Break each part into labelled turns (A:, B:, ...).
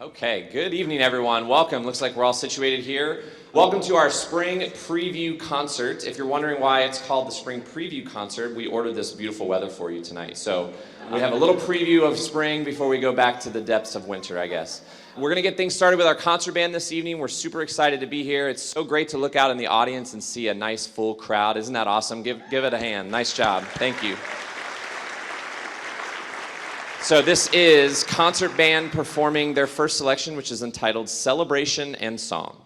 A: Okay, good evening, everyone. Welcome. Looks like we're all situated here. Welcome to our spring preview concert. If you're wondering why it's called the spring preview concert, we ordered this beautiful weather for you tonight. So we have a little preview of spring before we go back to the depths of winter, I guess. We're going to get things started with our concert band this evening. We're super excited to be here. It's so great to look out in the audience and see a nice full crowd. Isn't that awesome? Give it a hand. Nice job. Thank you. So this is concert band performing their first selection, which is entitled Celebration and Song.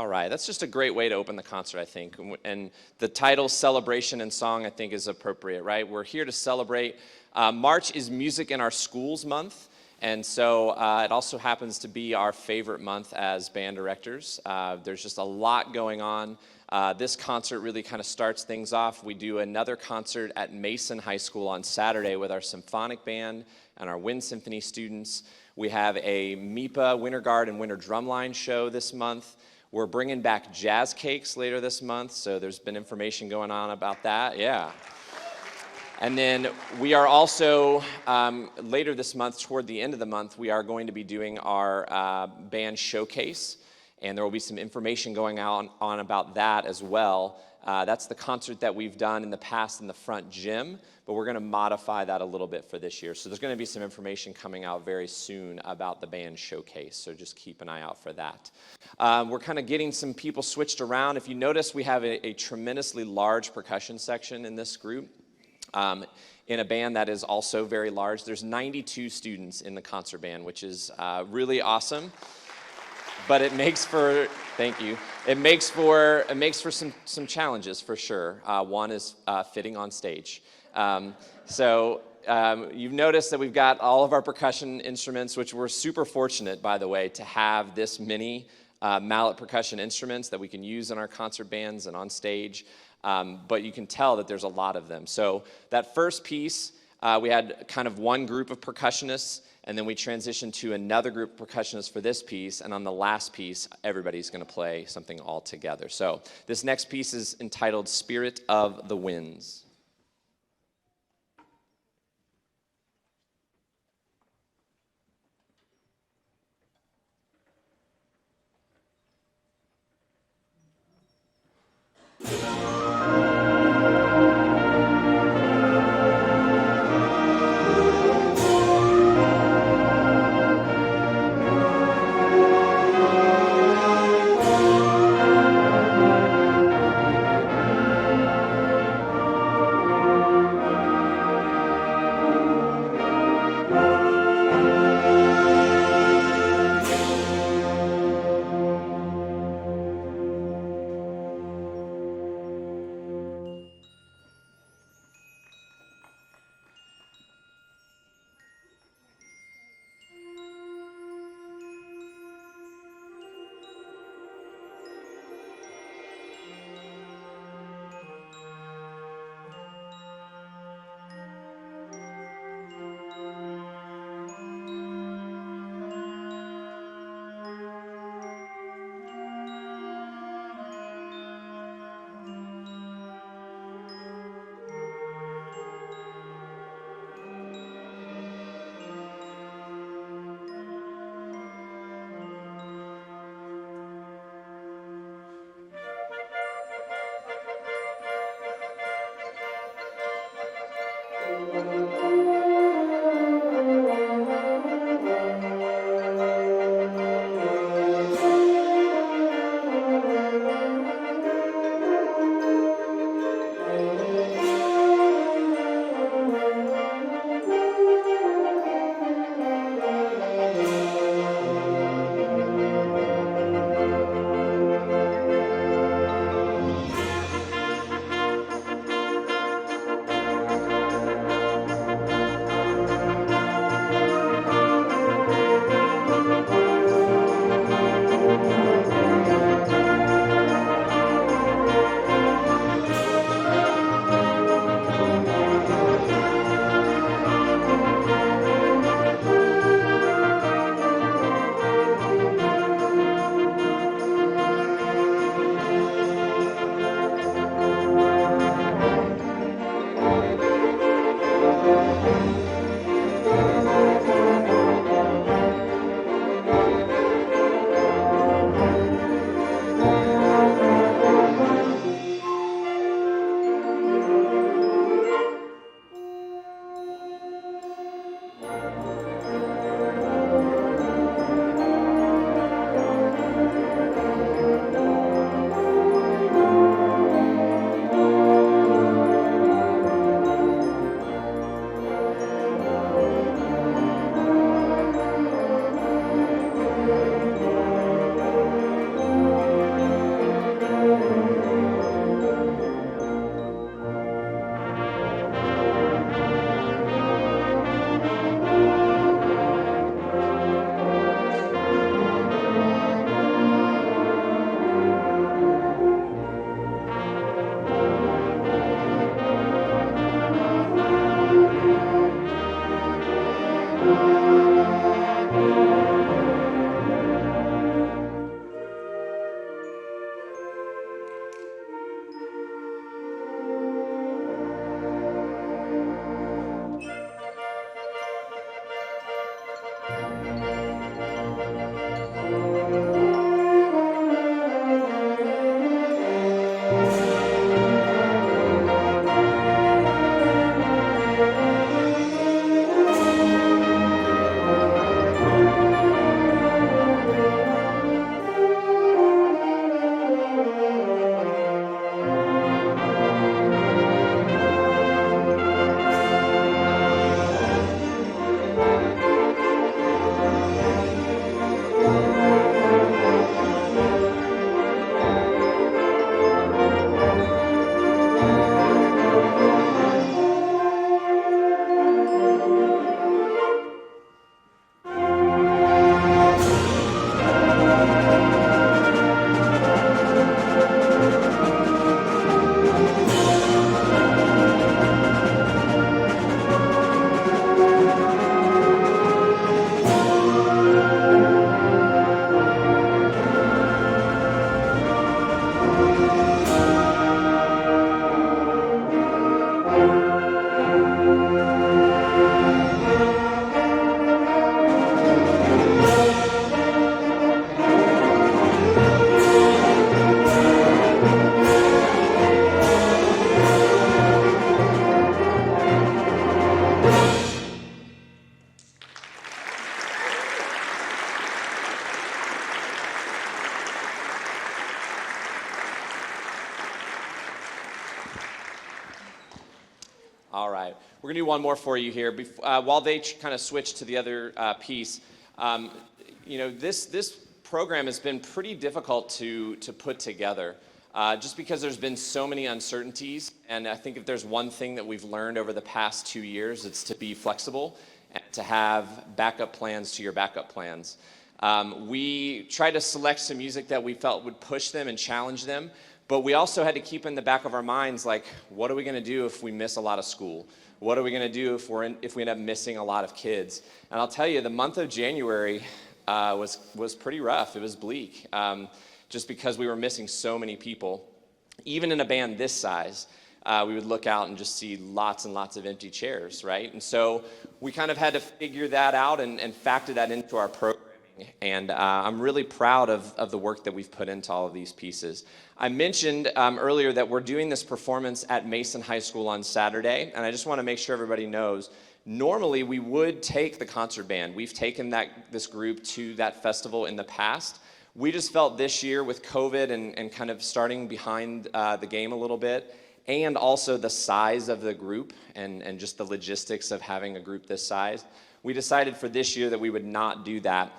A: All right, that's just a great way to open the concert, I think. And the title, Celebration and Song, I think is appropriate, right? We're here to celebrate. March is Music in Our Schools month, and so it also happens to be our favorite month as band directors. There's just a lot going on. This concert really kind of starts things off. We do another concert at Mason High School on Saturday with our Symphonic Band and our Wind Symphony students. We have a MIPA Winter Guard and Winter Drumline show this month. We're bringing back jazz cakes later this month, so there's been information going on about that, yeah. And then we are also, later this month, toward the end of the month, we are going to be doing our band showcase, and there will be some information going on about that as well. That's the concert that we've done in the past in the front gym, but we're going to modify that a little bit for this year. So there's going to be some information coming out very soon about the band showcase, so just keep an eye out for that. We're kind of getting some people switched around. If you notice, we have a tremendously large percussion section in this group. In a band that is also very large. There's 92 students in the concert band, which is really awesome. But it makes for, thank you, it makes for some challenges for sure. One is fitting on stage. You've noticed that we've got all of our percussion instruments, which we're super fortunate, by the way, to have this many mallet percussion instruments that we can use in our concert bands and on stage. But you can tell that there's a lot of them. So that first piece, we had kind of one group of percussionists, and then we transitioned to another group of percussionists for this piece, and on the last piece, everybody's going to play something all together. So this next piece is entitled Spirit of the Winds. All right. We're going to do one more for you here. While they kind of switch to the other piece, this program has been pretty difficult to put together just because there's been so many uncertainties. And I think if there's one thing that we've learned over the past 2 years, it's to be flexible and to have backup plans to your backup plans. We tried to select some music that we felt would push them and challenge them, but we also had to keep in the back of our minds, like, what are we going to do if we miss a lot of school? What are we going to do if we end up missing a lot of kids? And I'll tell you, the month of January was pretty rough. It was bleak, just because we were missing so many people. Even in a band this size, we would look out and just see lots and lots of empty chairs, right? And so we kind of had to figure that out and factor that into our programming. And I'm really proud of the work that we've put into all of these pieces. I mentioned earlier that we're doing this performance at Mason High School on Saturday, and I just want to make sure everybody knows, normally we would take the concert band. We've taken this group to that festival in the past. We just felt this year with COVID and kind of starting behind the game a little bit, and also the size of the group and just the logistics of having a group this size, we decided for this year that we would not do that.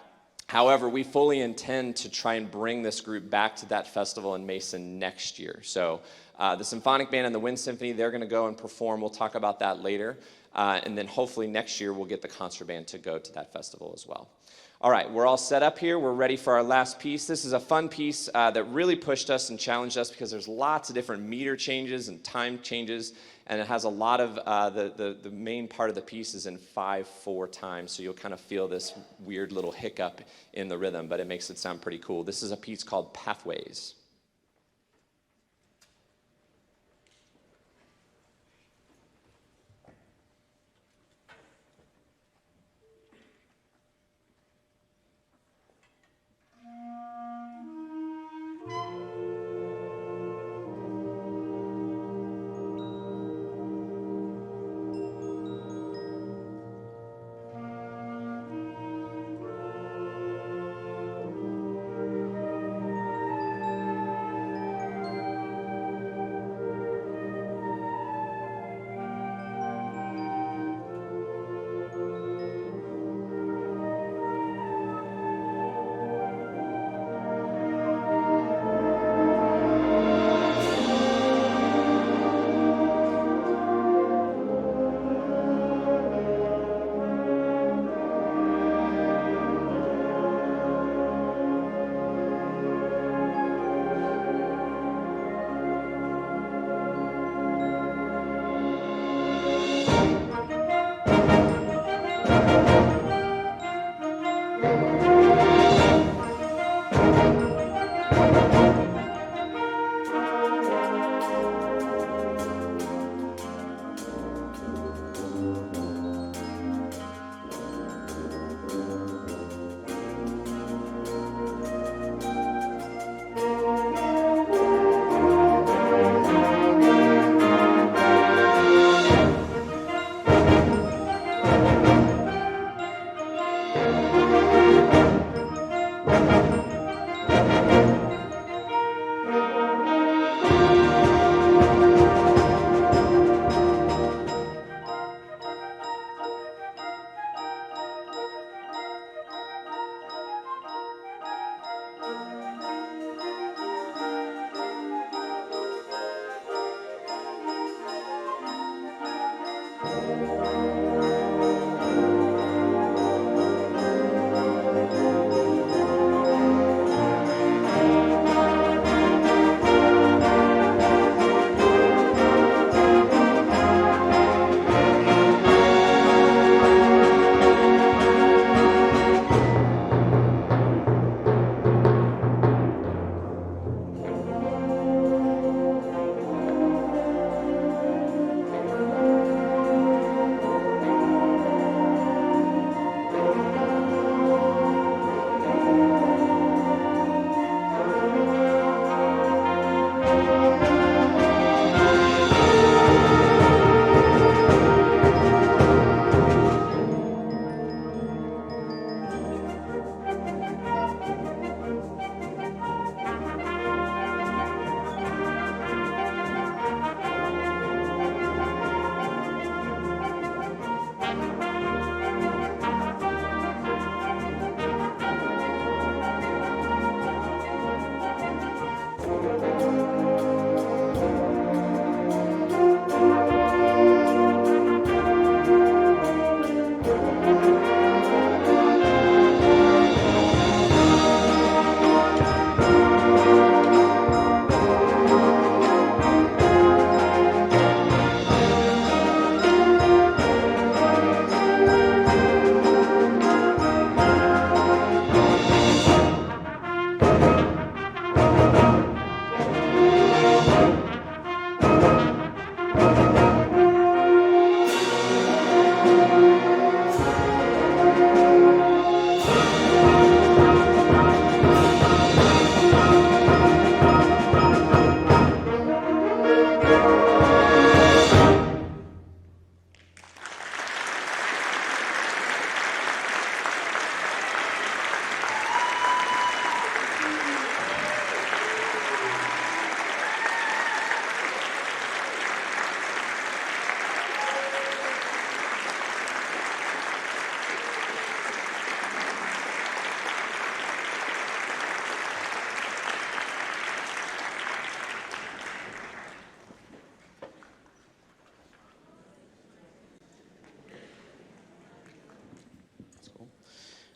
A: However, we fully intend to try and bring this group back to that festival in Mason next year. So the Symphonic Band and the Wind Symphony, they're going to go and perform. We'll talk about that later. And then hopefully next year we'll get the concert band to go to that festival as well. All right, we're all set up here. We're ready for our last piece. This is a fun piece that really pushed us and challenged us because there's lots of different meter changes and time changes, and it has a lot of, the main part of the piece is in 5/4 time, so you'll kind of feel this weird little hiccup in the rhythm, but it makes it sound pretty cool. This is a piece called Pathways.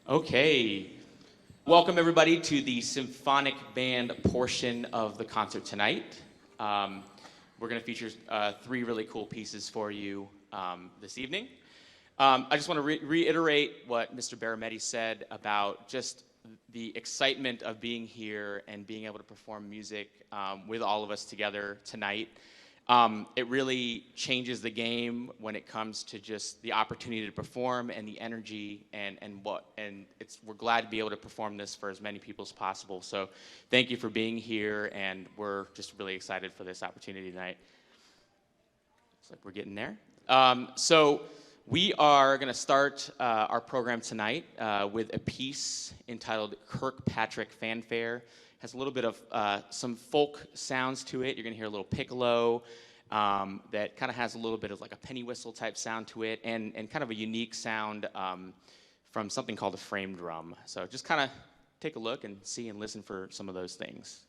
B: Okay. Welcome, everybody, to the Symphonic Band portion of the concert tonight. We're going to feature three really cool pieces for you this evening. I just want to reiterate what Mr. Barametti said about just the excitement of being here and being able to perform music with all of us together tonight. It really changes the game when it comes to just the opportunity to perform and the energy we're glad to be able to perform this for as many people as possible. So thank you for being here, and we're just really excited for this opportunity tonight. Looks like we're getting there. So we are going to start our program tonight with a piece entitled Kirkpatrick Fanfare. Has a little bit of some folk sounds to it. You're going to hear a little piccolo that kind of has a little bit of like a penny whistle type sound to it, and kind of a unique sound from something called a frame drum. So just kind of take a look and see and listen for some of those things.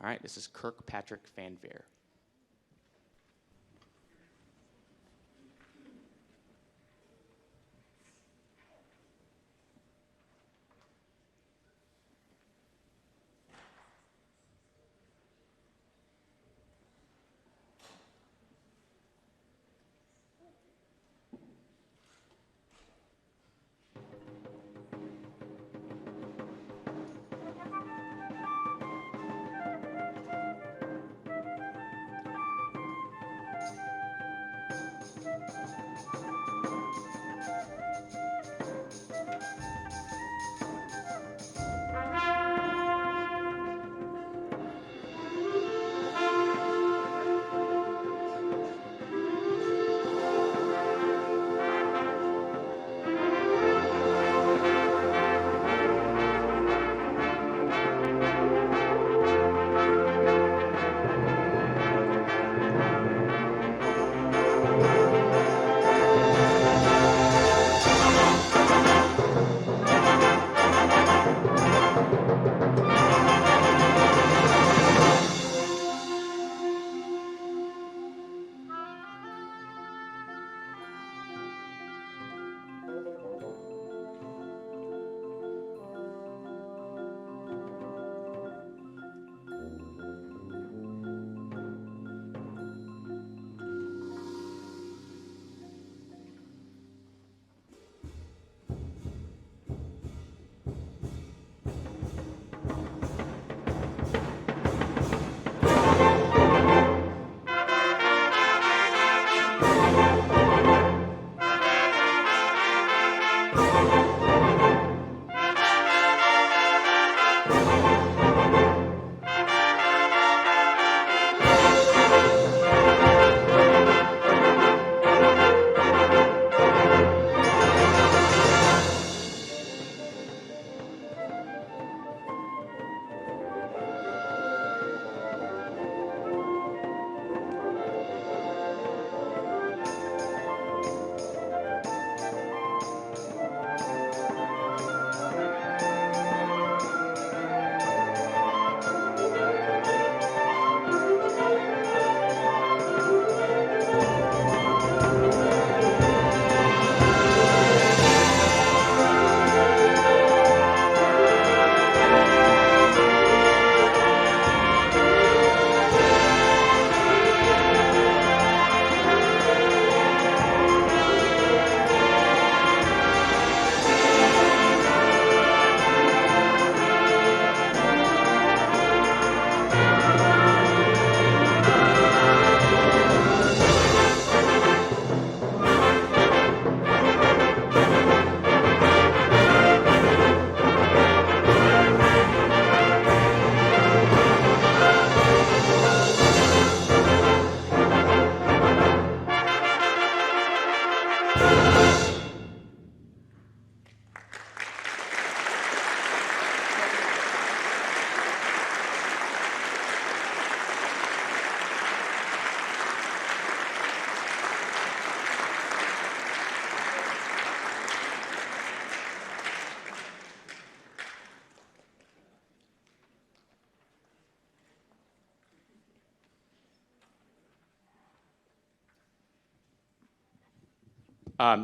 B: All right, this is Kirkpatrick Fanfare.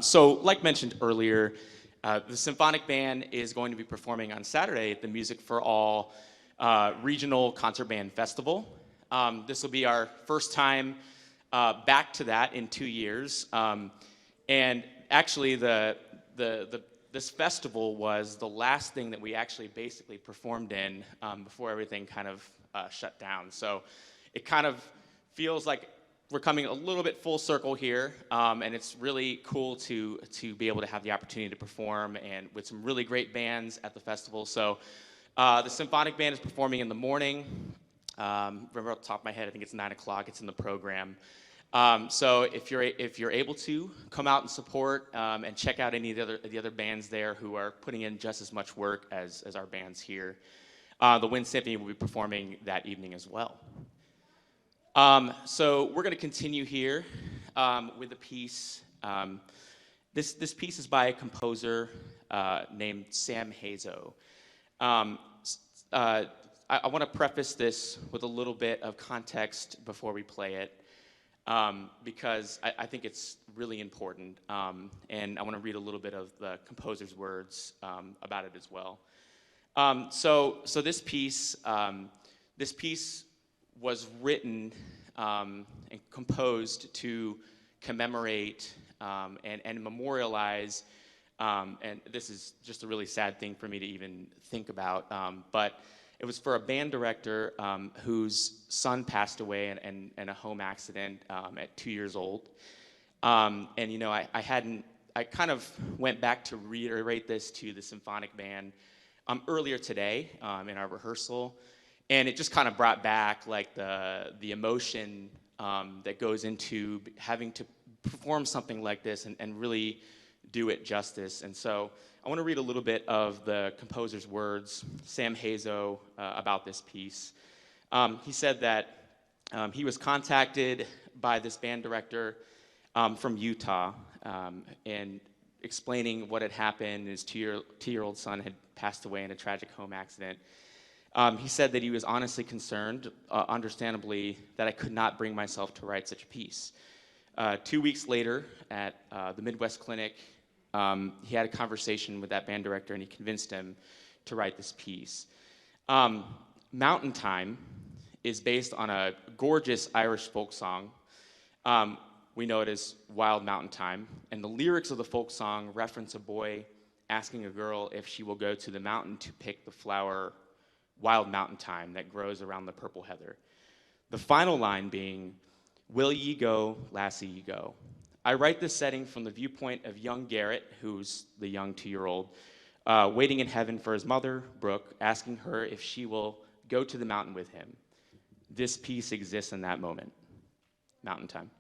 B: So like mentioned earlier, The Symphonic Band is going to be performing on Saturday at the Music for All Regional Concert Band Festival. This will be our first time back to that in 2 years. And actually, this festival was the last thing that we actually basically performed in before everything kind of shut down. So it kind of feels like we're coming a little bit full circle here, and it's really cool to be able to have the opportunity to perform and with some really great bands at the festival. So the Symphonic Band is performing in the morning. Remember off the top of my head, I think it's 9 o'clock. It's in the program. So if you're able to come out and support and check out any of the other bands there who are putting in just as much work as our bands here, the Wind Symphony will be performing that evening as well. So we're going to continue here with a piece. This piece is by a composer named Sam Hazo. I want to preface this with a little bit of context before we play it, because I think it's really important, and I want to read a little bit of the composer's words about it as well. So this piece was written and composed to commemorate and memorialize, and this is just a really sad thing for me to even think about, but it was for a band director whose son passed away in a home accident at 2 years old. And you know, I kind of went back to reiterate this to the Symphonic Band earlier today in our rehearsal, and it just kind of brought back like the emotion that goes into having to perform something like this and really do it justice. And so I want to read a little bit of the composer's words, Sam Hazo, about this piece. He said that he was contacted by this band director from Utah and explaining what had happened. His two-year-old son had passed away in a tragic home accident. He said that he was honestly concerned, understandably, that I could not bring myself to write such a piece. 2 weeks later, at the Midwest Clinic, he had a conversation with that band director, and he convinced him to write this piece. Mountain Time is based on a gorgeous Irish folk song. We know it as Wild Mountain Time, and the lyrics of the folk song reference a boy asking a girl if she will go to the mountain to pick the flower Wild Mountain Time that grows around the purple heather. The final line being, "Will ye go, lassie, ye go." I write this setting from the viewpoint of young Garrett, who's the young 2-year-old, waiting in heaven for his mother, Brooke, asking her if she will go to the mountain with him. This piece exists in that moment. Mountain Time.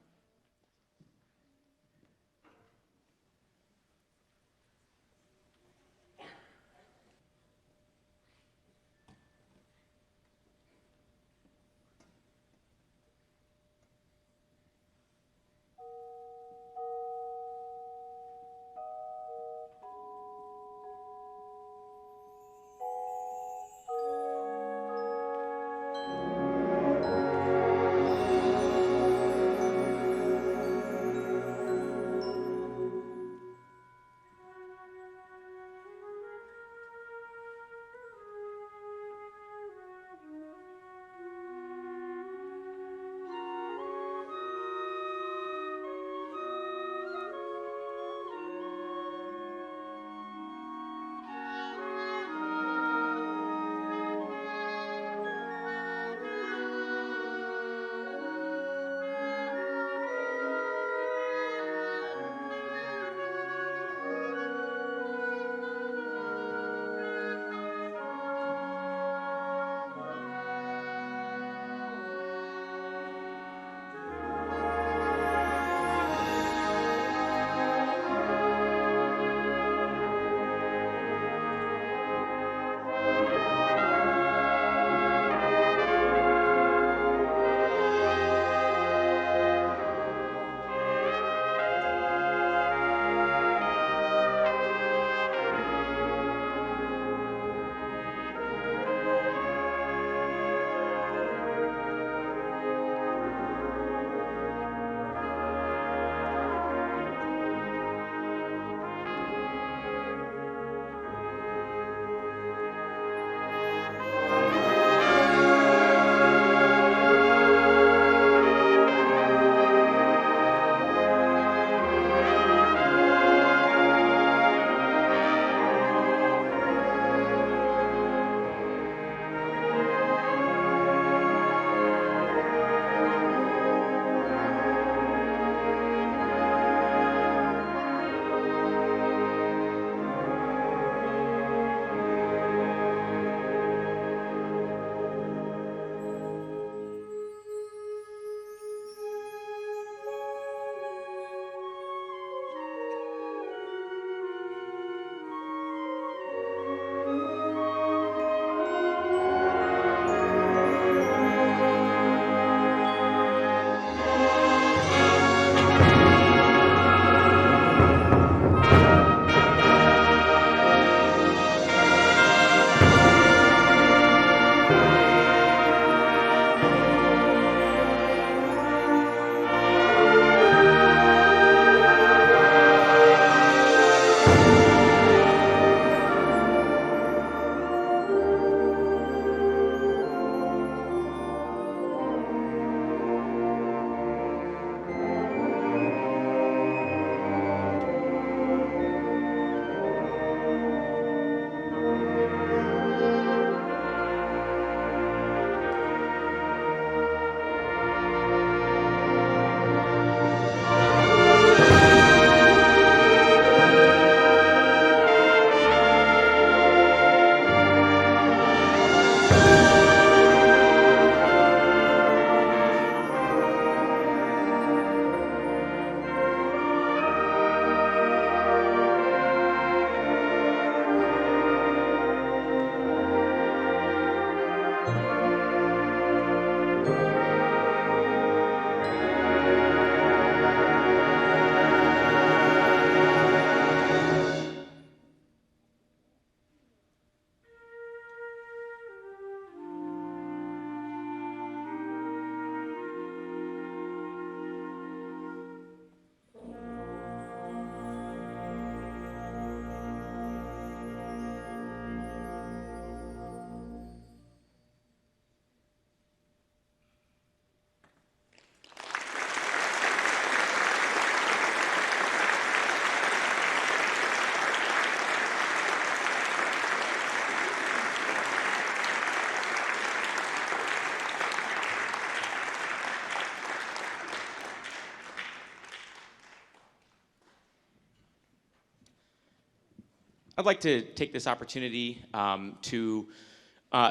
B: I'd like to take this opportunity to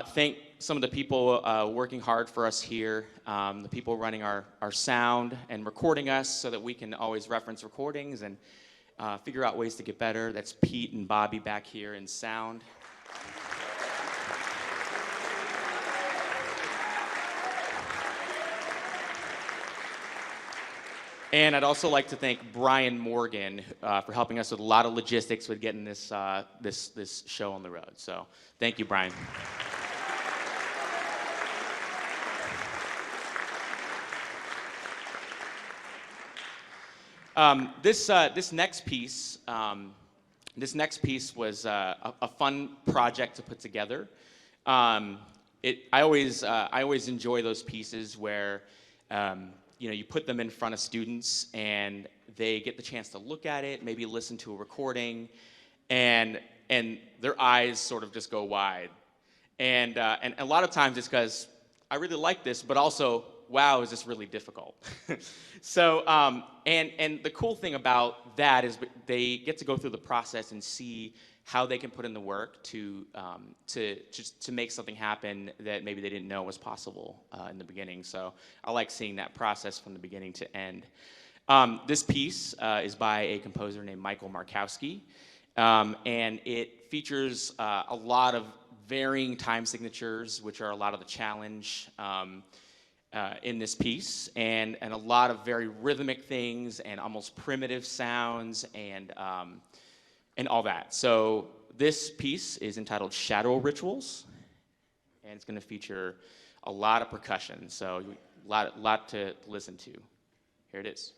B: thank some of the people working hard for us here, the people running our sound and recording us so that we can always reference recordings and figure out ways to get better. That's Pete and Bobby back here in sound. And I'd also like to thank Brian Morgan for helping us with a lot of logistics with getting this show on the road. So thank you, Brian. This next piece was a fun project to put together. I always enjoy those pieces where you put them in front of students and they get the chance to look at it, maybe listen to a recording, and their eyes sort of just go wide. And a lot of times it's because I really like this, but also, wow, is this really difficult? So, and the cool thing about that is they get to go through the process and see how they can put in the work to make something happen that maybe they didn't know was possible in the beginning. So I like seeing that process from the beginning to end. This piece is by a composer named Michael Markowski, and it features a lot of varying time signatures, which are a lot of the challenge in this piece, and a lot of very rhythmic things and almost primitive sounds and all that. So this piece is entitled Shadow Rituals, and it's going to feature a lot of percussion, so a lot to listen to. Here it is.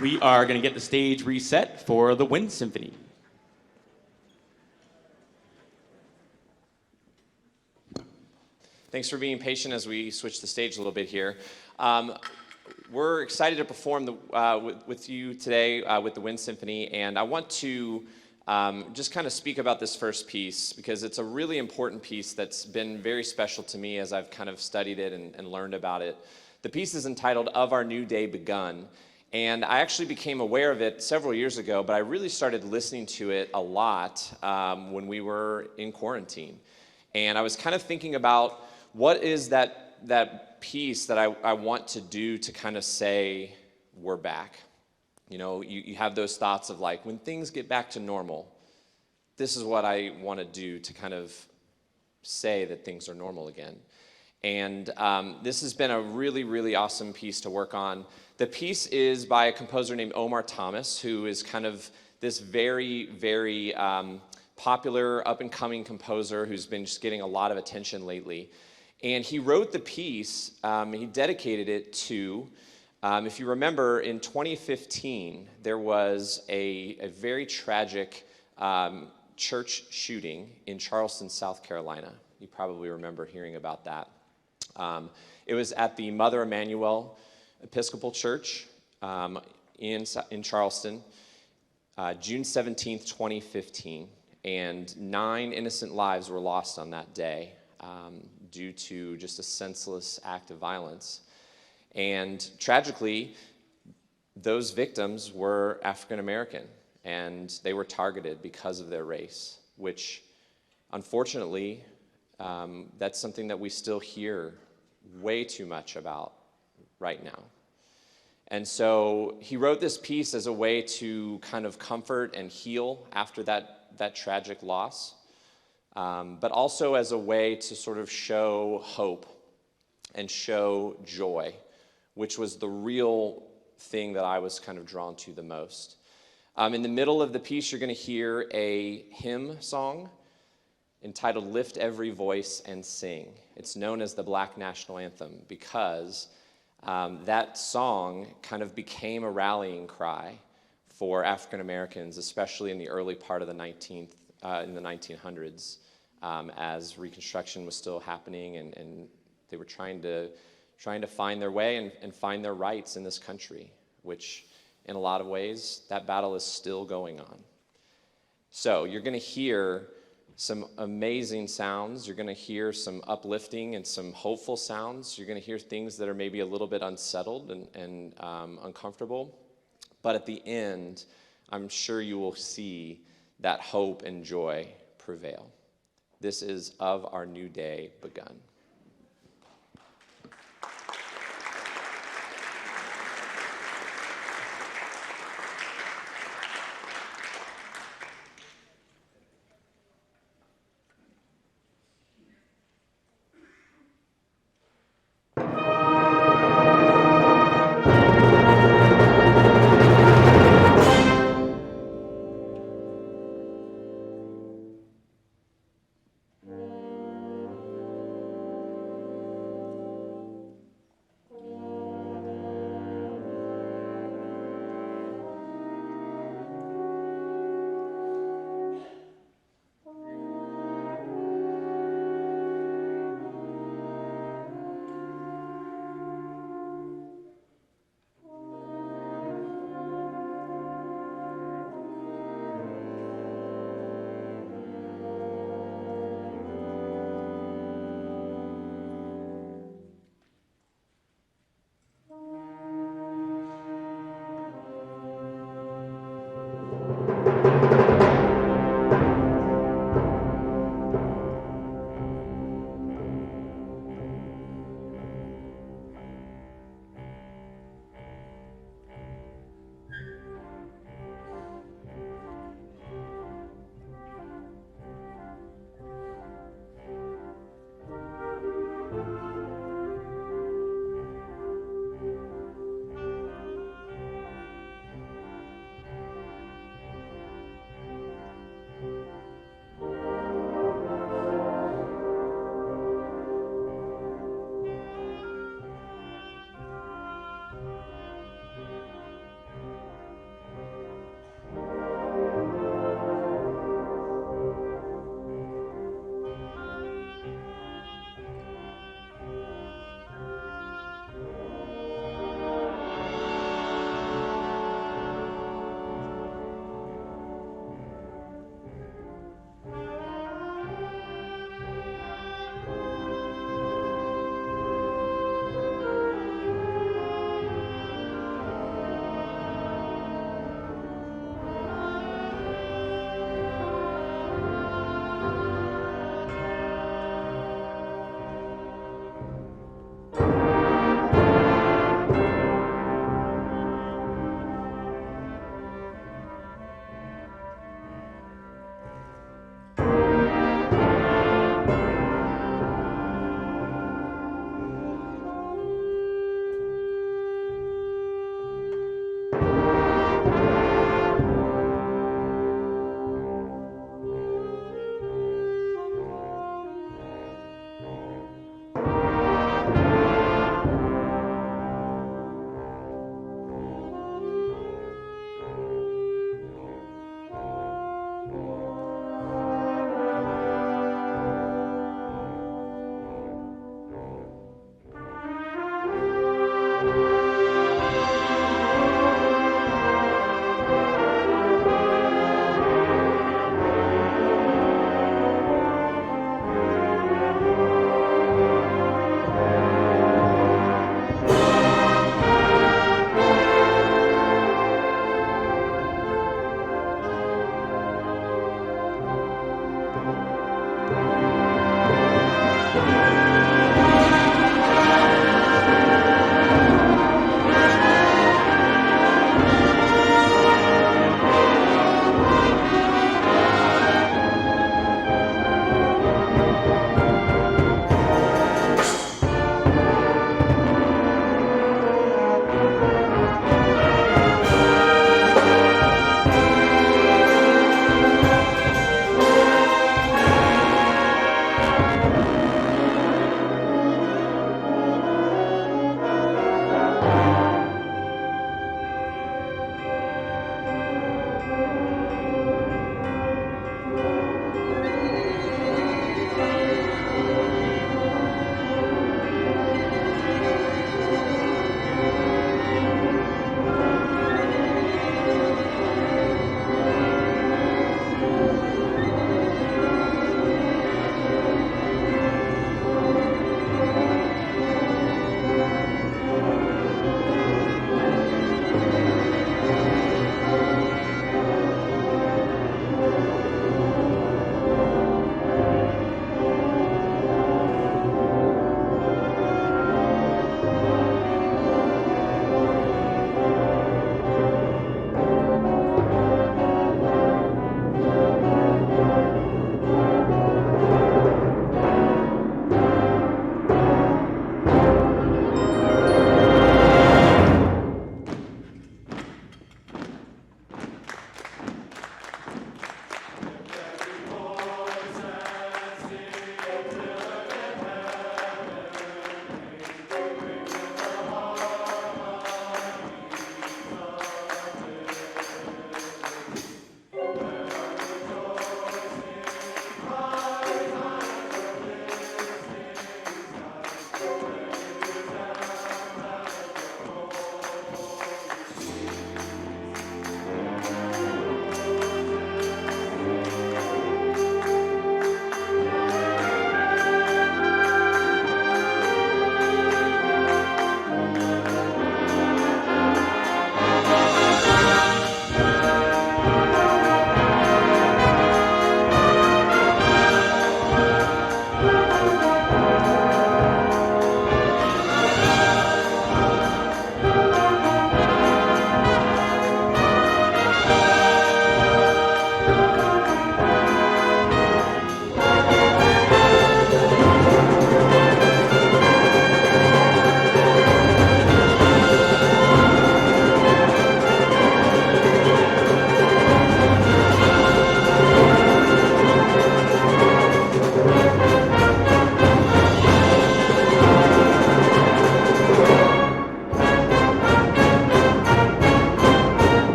B: We are going to get the stage reset for the Wind Symphony.
A: Thanks for being patient as we switch the stage a little bit here. We're excited to perform with you today with the Wind Symphony, and I want to just kind of speak about this first piece because it's a really important piece that's been very special to me as I've kind of studied it and learned about it. The piece is entitled Of Our New Day Begun, and I actually became aware of it several years ago, but I really started listening to it a lot when we were in quarantine. And I was kind of thinking about what is that piece that I want to do to kind of say we're back. You know, you have those thoughts of like, when things get back to normal, this is what I want to do to kind of say that things are normal again. And this has been a really, really awesome piece to work on. The piece is by a composer named Omar Thomas, who is kind of this very, very popular up-and-coming composer who's been just getting a lot of attention lately. And he wrote the piece, he dedicated it to, if you remember, in 2015, there was a very tragic church shooting in Charleston, South Carolina. You probably remember hearing about that. It was at the Mother Emanuel Episcopal Church in Charleston, June 17th, 2015, and 9 innocent lives were lost on that day due to just a senseless act of violence. And tragically, those victims were African American, and they were targeted because of their race, which unfortunately, that's something that we still hear way too much about right now. And so he wrote this piece as a way to kind of comfort and heal after that tragic loss, but also as a way to sort of show hope and show joy, which was the real thing that I was kind of drawn to the most. In the middle of the piece, you're going to hear a hymn song entitled Lift Every Voice and Sing. It's known as the Black National Anthem because that song kind of became a rallying cry for African Americans, especially in the early part of the 1900s, as Reconstruction was still happening and they were trying to find their way and find their rights in this country, which in a lot of ways, that battle is still going on. So you're going to hear some amazing sounds. You're going to hear some uplifting and some hopeful sounds. You're going to hear things that are maybe a little bit unsettled and uncomfortable. But at the end, I'm sure you will see that hope and joy prevail. This is Of Our New Day Begun.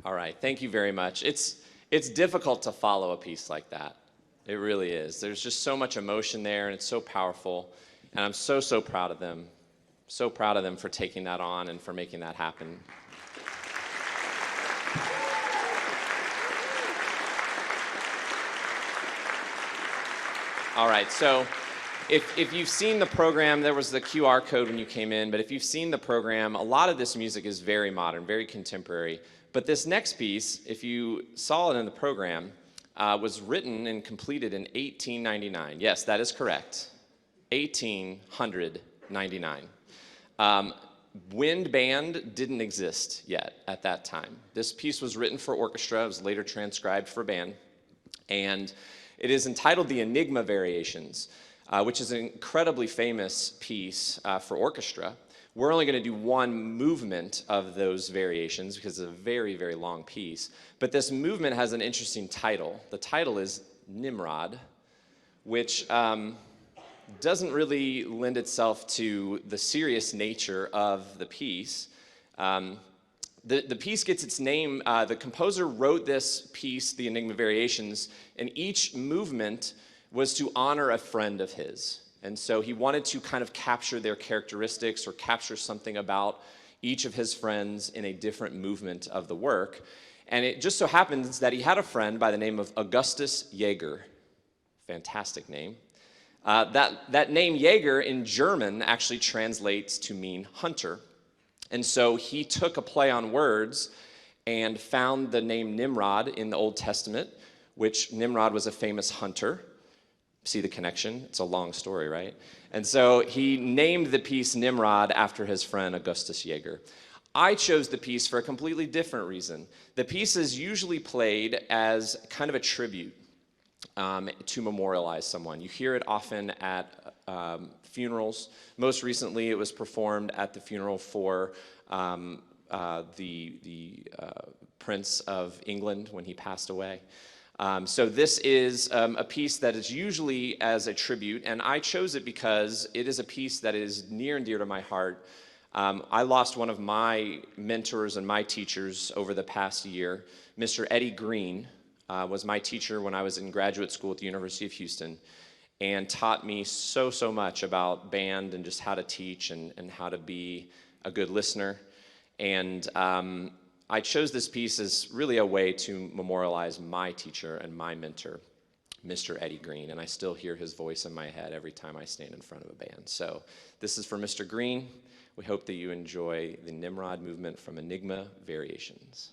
A: All right, thank you very much. It's difficult to follow a piece like that. It really is. There's just so much emotion there, and it's so powerful. And I'm so, so proud of them. So proud of them for taking that on and for making that happen. All right, so if you've seen the program, there was the QR code when you came in, but if you've seen the program, a lot of this music is very modern, very contemporary. But this next piece, if you saw it in the program, was written and completed in 1899. Yes, that is correct. 1899. Wind band didn't exist yet at that time. This piece was written for orchestra. It was later transcribed for band. And it is entitled the Enigma Variations, which is an incredibly famous piece for orchestra. We're only going to do one movement of those variations because it's a very, very long piece. But this movement has an interesting title. The title is Nimrod, which doesn't really lend itself to the serious nature of the piece. The piece gets its name, the composer wrote this piece, the Enigma Variations, and each movement was to honor a friend of his. And so he wanted to kind of capture their characteristics or capture something about each of his friends in a different movement of the work. And it just so happens that he had a friend by the name of Augustus Jaeger. Fantastic name. That name Jaeger in German actually translates to mean hunter. And so he took a play on words and found the name Nimrod in the Old Testament, which Nimrod was a famous hunter. See the connection? It's a long story, right? And so he named the piece Nimrod after his friend Augustus Jaeger. I chose the piece for a completely different reason. The piece is usually played as kind of a tribute to memorialize someone. You hear it often at funerals. Most recently, it was performed at the funeral for the Prince of England when he passed away. So this is a piece that is usually as a tribute, and I chose it because it is a piece that is near and dear to my heart. I lost one of my mentors and my teachers over the past year. Mr. Eddie Green was my teacher when I was in graduate school at the University of Houston and taught me so, so much about band and just how to teach and how to be a good listener. And I chose this piece as really a way to memorialize my teacher and my mentor, Mr. Eddie Green, and I still hear his voice in my head every time I stand in front of a band. So this is for Mr. Green. We hope that you enjoy the Nimrod movement from Enigma Variations.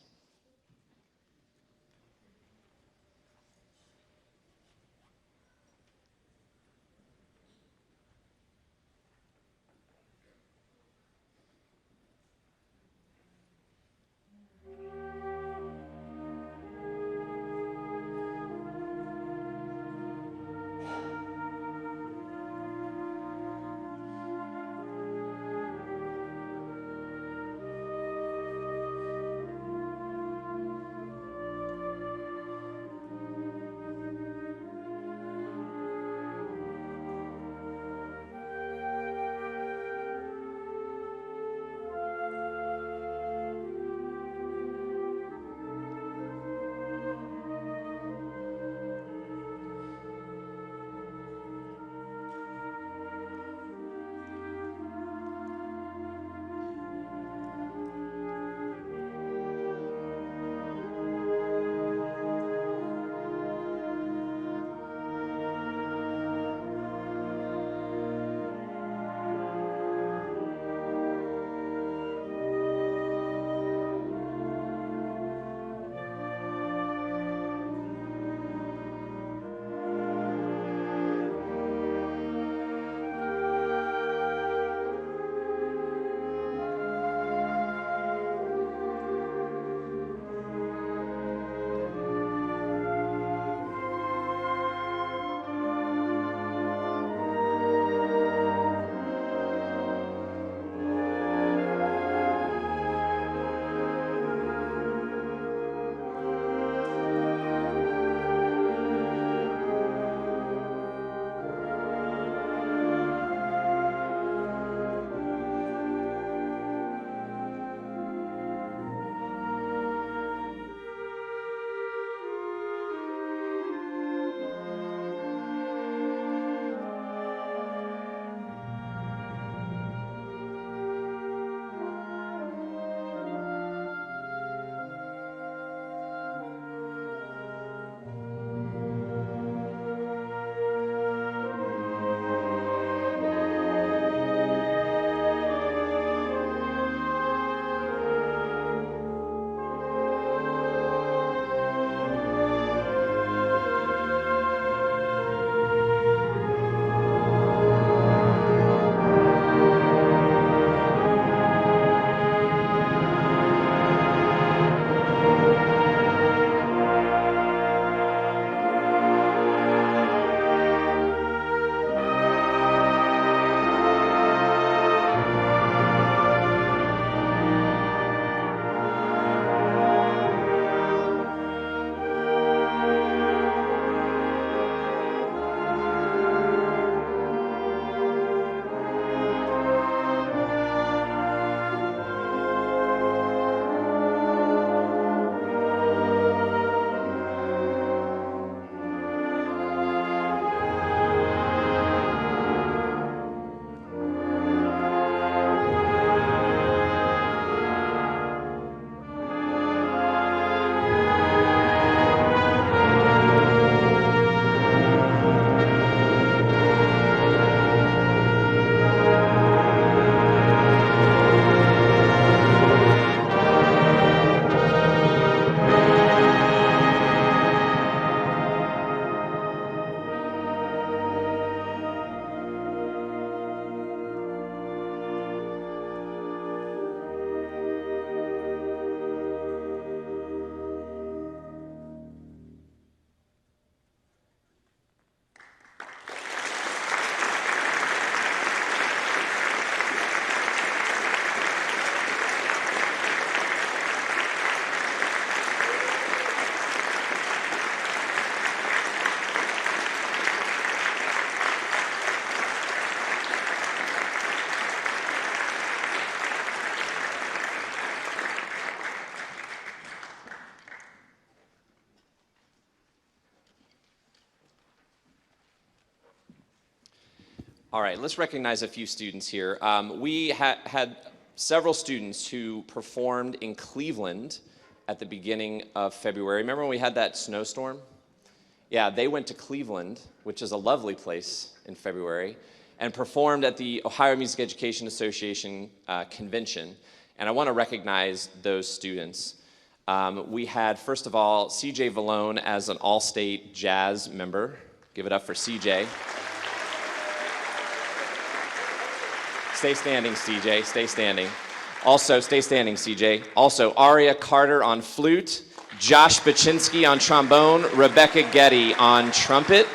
A: All right, let's recognize a few students here. We had several students who performed in Cleveland at the beginning of February. Remember when we had that snowstorm? Yeah, they went to Cleveland, which is a lovely place, in February, and performed at the Ohio Music Education Association convention. And I want to recognize those students. We had, first of all, CJ Vallone as an all-state jazz member. Give it up for CJ. Stay standing, CJ, stay standing. Also, stay standing, CJ. Also, Aria Carter on flute, Josh Baczynski on trombone, Rebecca Getty on trumpet.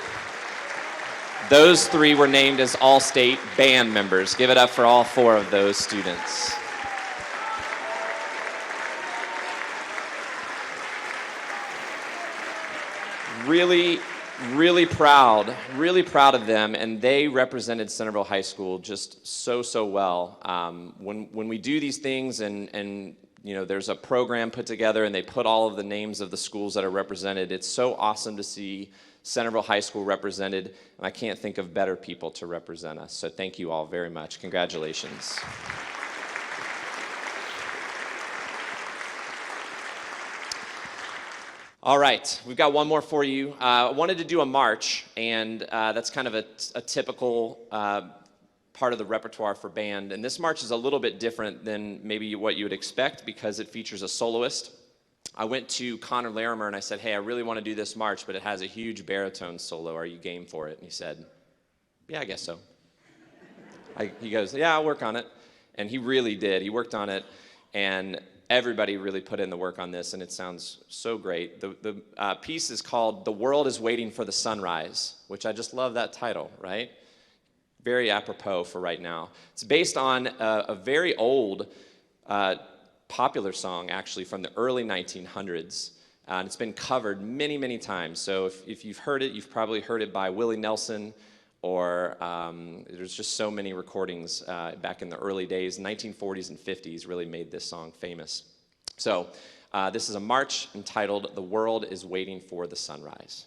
A: Those three were named as all-state band members. Give it up for all four of those students. Really proud of them, and they represented Centerville High School just so well. When we do these things and there's a program put together and they put all of the names of the schools that are represented, it's so awesome to see Centerville High School represented, and I can't think of better people to represent us. So thank you all very much. Congratulations. All right, we've got one more for you. I wanted to do a march, and that's kind of a typical part of the repertoire for band. And this march is a little bit different than maybe what you would expect because it features a soloist. I went to Connor Larimer and I said, hey, I really want to do this march, but it has a huge baritone solo. Are you game for it? And he said, yeah, I guess so. He goes, yeah, I'll work on it. And he really did. He worked on it, and everybody really put in the work on this, and it sounds so great. The piece is called The World is Waiting for the Sunrise, which I just love that title, right? Very apropos for right now. It's based on a very old popular song, actually, from the early 1900s, and it's been covered many times. So if you've heard it, you've probably heard it by Willie Nelson, or there's just so many recordings back in the early days. 1940s and 50s really made this song famous. So this is a march entitled The World is Waiting for the Sunrise.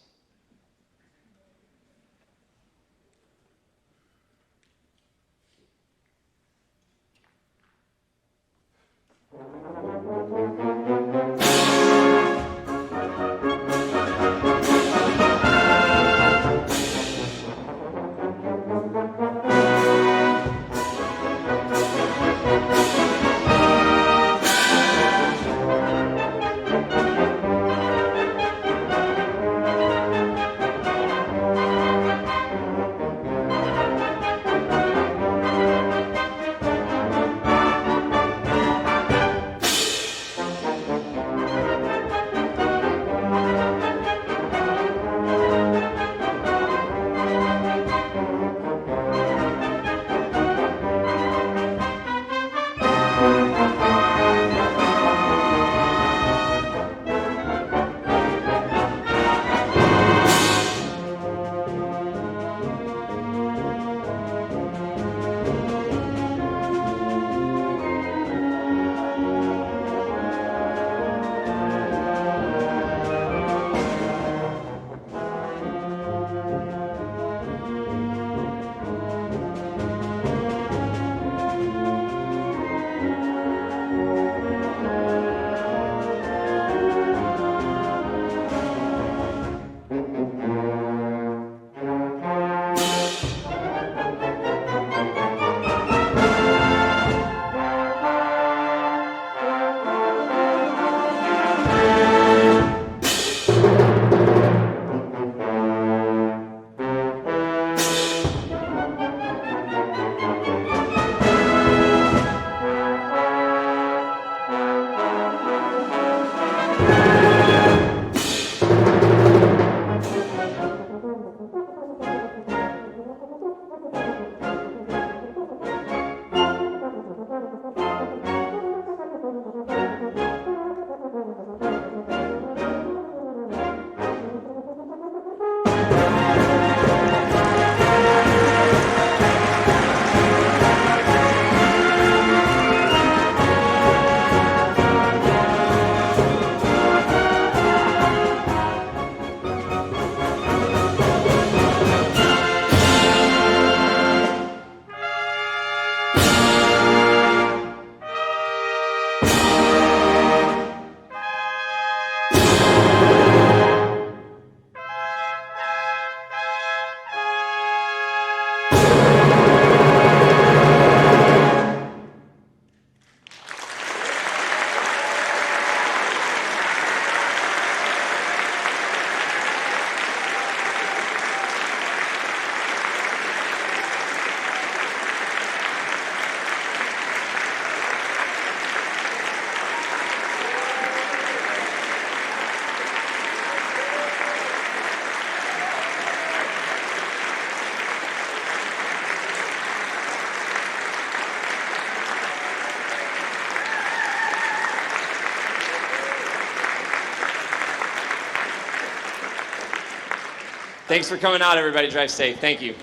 A: Thanks for coming out, everybody. Drive safe. Thank you.